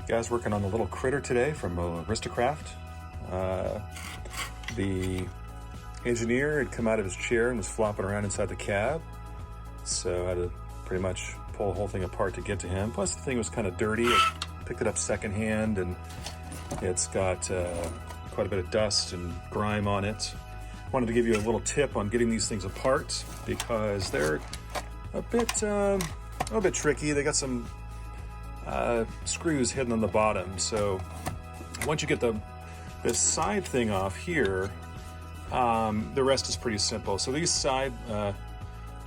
Guys working on the little critter today from Aristocraft. The engineer had come out of his chair and was flopping around inside the cab, so I had to pretty much pull the whole thing apart to get to him. Plus the thing was kind of dirty. I picked it up secondhand and it's got quite a bit of dust and grime on it. Wanted to give you a little tip on getting these things apart because they're a little bit tricky. They got some screws hidden on the bottom. So once you get this side thing off here, the rest is pretty simple. So these side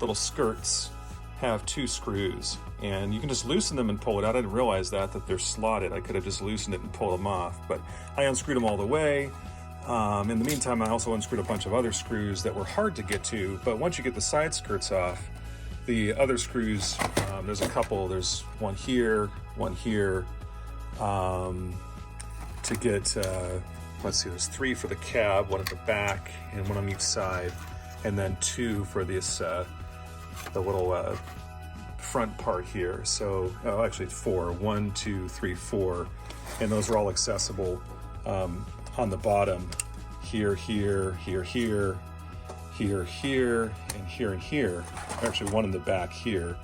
little skirts have 2 screws, and you can just loosen them and pull it out. I didn't realize that they're slotted. I could have just loosened it and pulled them off, but I unscrewed them all the way. In the meantime, I also unscrewed a bunch of other screws that were hard to get to, but once you get the side skirts off, the other screws, there's a couple. There's one here, to get, let's see, there's 3 for the cab, 1 at the back and 1 on each side, and then 2 for this, the little front part here. So, actually 4, 1, 2, 3, 4, and those are all accessible on the bottom, here, here, here, here, here, here, and here, and here. Actually 1 in the back here.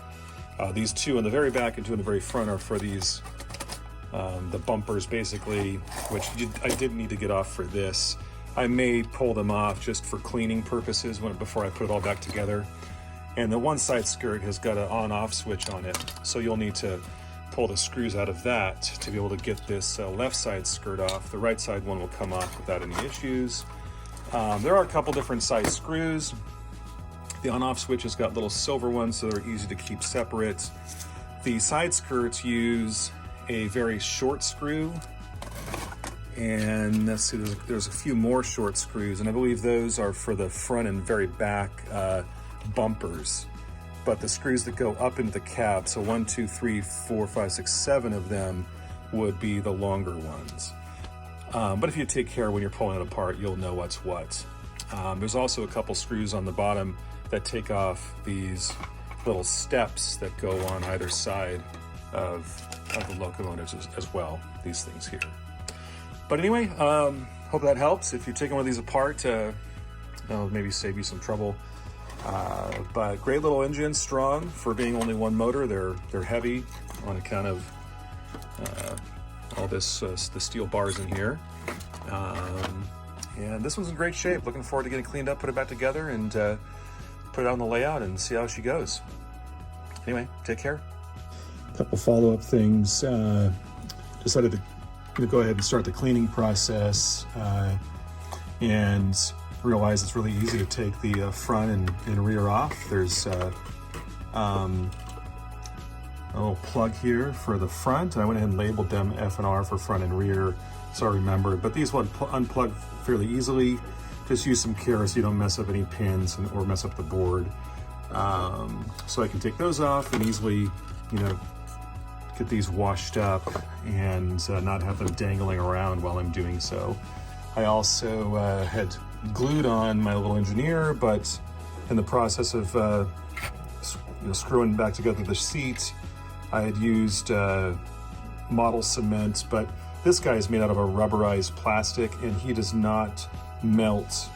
These 2 in the very back and 2 in the very front are for these, the bumpers basically, which I didn't need to get off for this. I may pull them off just for cleaning purposes before I put it all back together. And the one side skirt has got an on-off switch on it, so you'll need to pull the screws out of that to be able to get this left side skirt off. The right side one will come off without any issues. There are a couple different size screws. The on-off switch has got little silver ones, so they're easy to keep separate. The side skirts use a very short screw, and let's see, there's a few more short screws, and I believe those are for the front and very back bumpers. But the screws that go up into the cab, so 1, 2, 3, 4, 5, 6, 7 of them would be the longer ones. But if you take care when you're pulling it apart, you'll know what's what. There's also a couple screws on the bottom that take off these little steps that go on either side of the locomotives as well, these things here. But anyway, hope that helps. If you're taking one of these apart, it'll maybe save you some trouble. But great little engine, strong for being only 1 motor. They're heavy on account of all this the steel bars in here. And this one's in great shape. Looking forward to getting it cleaned up, put it back together, and put it on the layout and see how she goes. Anyway, take care. Couple follow-up things. Decided to go ahead and start the cleaning process, and realize it's really easy to take the front and rear off. There's a little plug here for the front. I went ahead and labeled them F and R for front and rear, so I remembered. But these will unplug fairly easily. Just use some care so you don't mess up any pins or mess up the board. So I can take those off and easily, get these washed up and not have them dangling around while I'm doing so. I also had glued on my little engineer, but in the process of screwing back together the seat, I had used model cement, but this guy is made out of a rubberized plastic, and he does not melt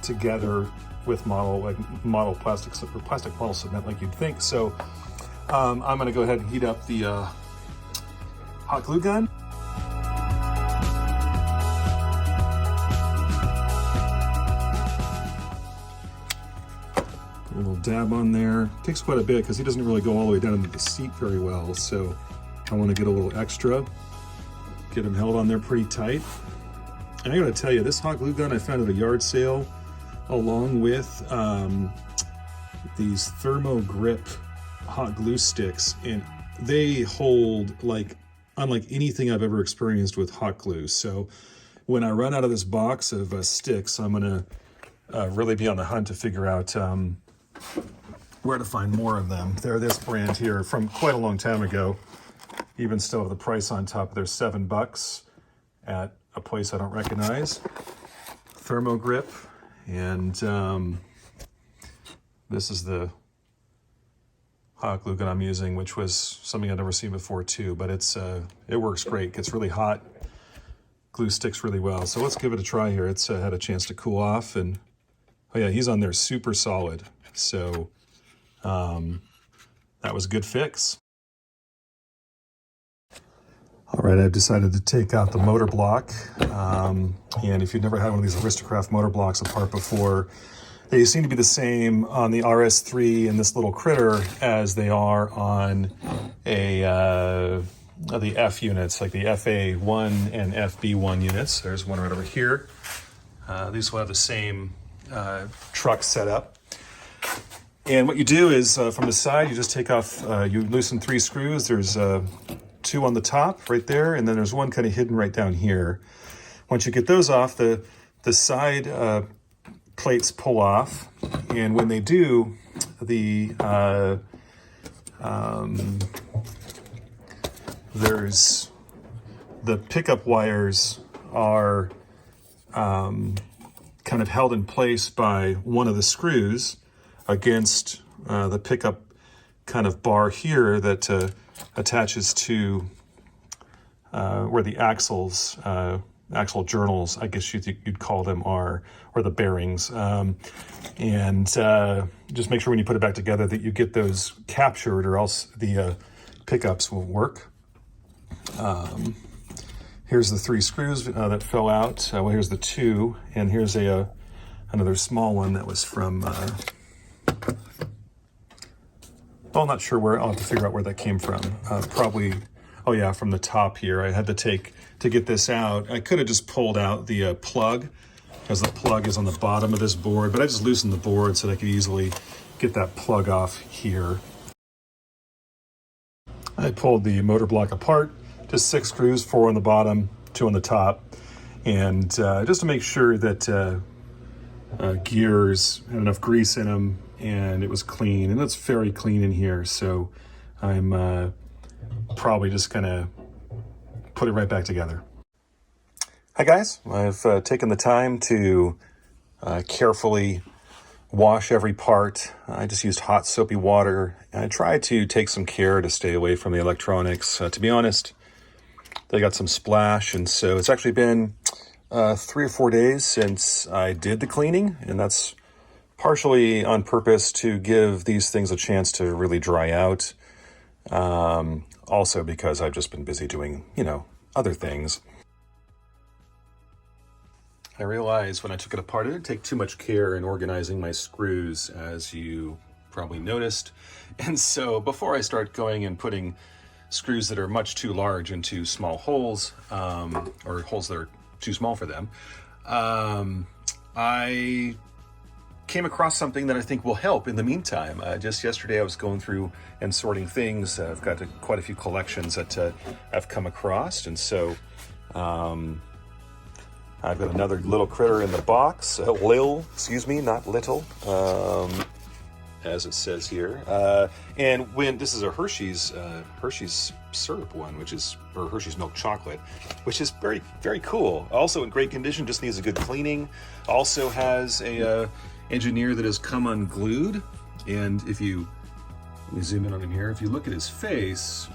together with model plastics or plastic model cement like you'd think. So I'm going to go ahead and heat up the hot glue gun. A little dab on there. Takes quite a bit because he doesn't really go all the way down into the seat very well, so I want to get a little extra. Get him held on there pretty tight. And I gotta tell you, this hot glue gun I found at a yard sale, along with these thermo grip hot glue sticks, and they hold unlike anything I've ever experienced with hot glue. So when I run out of this box of sticks, I'm gonna really be on the hunt to figure out where to find more of them. They're this brand here from quite a long time ago. Even still have the price on top. They're $7 at a place I don't recognize. Thermo grip, and this is the hot glue gun I'm using, which was something I'd never seen before too, but it works great. It gets really hot. Glue sticks really well. So let's give it a try here. It's had a chance to cool off, and oh yeah, he's on there super solid. So that was a good fix. All right, I've decided to take out the motor block. And if you've never had one of these Aristocraft motor blocks apart before, they seem to be the same on the RS3 and this little critter as they are on the F units, like the FA1 and FB1 units. There's one right over here. These will have the same truck setup. And what you do is from the side, you just take off, you loosen 3 screws. There's 2 on the top right there, and then there's one kind of hidden right down here. Once you get those off, the side plates pull off, and when they do, there's the pickup wires are kind of held in place by one of the screws against the pickup kind of bar here that attaches to where the axles, axle journals, I guess you'd call them, are, or the bearings. And just make sure when you put it back together that you get those captured, or else the pickups won't work. Here's the 3 screws that fell out. Well, here's the 2, and here's another small one that was from, I'm not sure where. I'll have to figure out where that came from. Probably, oh yeah, from the top here. I had to get this out. I could have just pulled out the plug, because the plug is on the bottom of this board, but I just loosened the board so that I could easily get that plug off here. I pulled the motor block apart, just 6 screws, 4 on the bottom, 2 on the top, and just to make sure that gears had enough grease in them and it was clean, and it's very clean in here. So I'm probably just gonna put it right back together. Hi guys, I've taken the time to carefully wash every part. I just used hot soapy water. I tried to take some care to stay away from the electronics. To be honest, they got some splash, and so it's actually been 3 or 4 days since I did the cleaning, and that's partially on purpose to give these things a chance to really dry out. Also because I've just been busy doing, other things. I realized when I took it apart, I didn't take too much care in organizing my screws, as you probably noticed. And so before I start going and putting screws that are much too large into small holes, or holes that are too small for them, I came across something that I think will help in the meantime. Just yesterday I was going through and sorting things. I've got quite a few collections that I've come across, and so I've got another little critter in the box, Lil, excuse me, not little, as it says here. And when this is a Hershey's syrup one, or Hershey's milk chocolate, which is very, very cool. Also in great condition, just needs a good cleaning. Also has a engineer that has come unglued. And let me zoom in on him here. If you look at his face,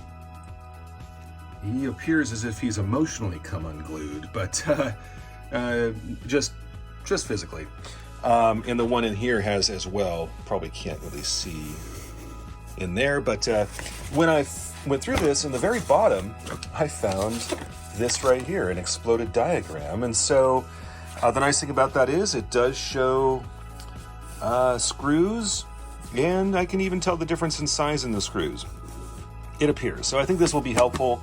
he appears as if he's emotionally come unglued, but just physically. And the one in here has as well. Probably can't really see in there, but when I went through this, in the very bottom, I found this right here, an exploded diagram. And so the nice thing about that is it does show screws, and I can even tell the difference in size in the screws, it appears. So I think this will be helpful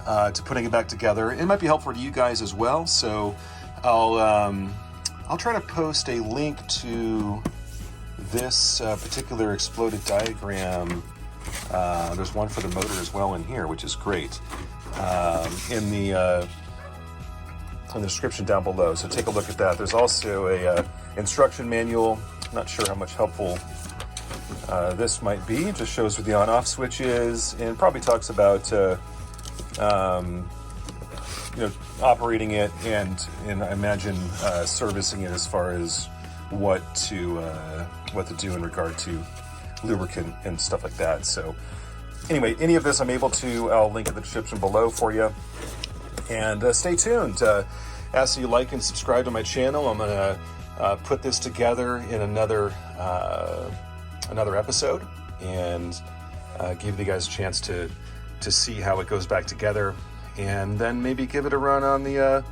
to putting it back together. It might be helpful to you guys as well. So I'll try to post a link to this particular exploded diagram. There's one for the motor as well in here, which is great, in the description down below. So take a look at that. There's also a instruction manual. Not sure how much helpful this might be. It just shows where the on-off switch is, and probably talks about operating it, and I imagine servicing it, as far as what to do in regard to lubricant and stuff like that. So anyway, any of this I'm able to, I'll link in the description below for you. And stay tuned. As you like and subscribe to my channel, I'm gonna put this together in another episode, and give you guys a chance to see how it goes back together, and then maybe give it a run on the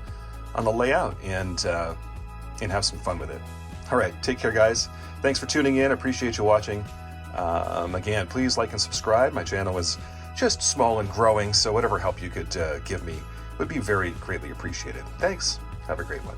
layout and have some fun with it. All right, take care, guys. Thanks for tuning in. I appreciate you watching. Again, please like and subscribe. My channel is just small and growing, so whatever help you could give me would be very greatly appreciated. Thanks. Have a great one.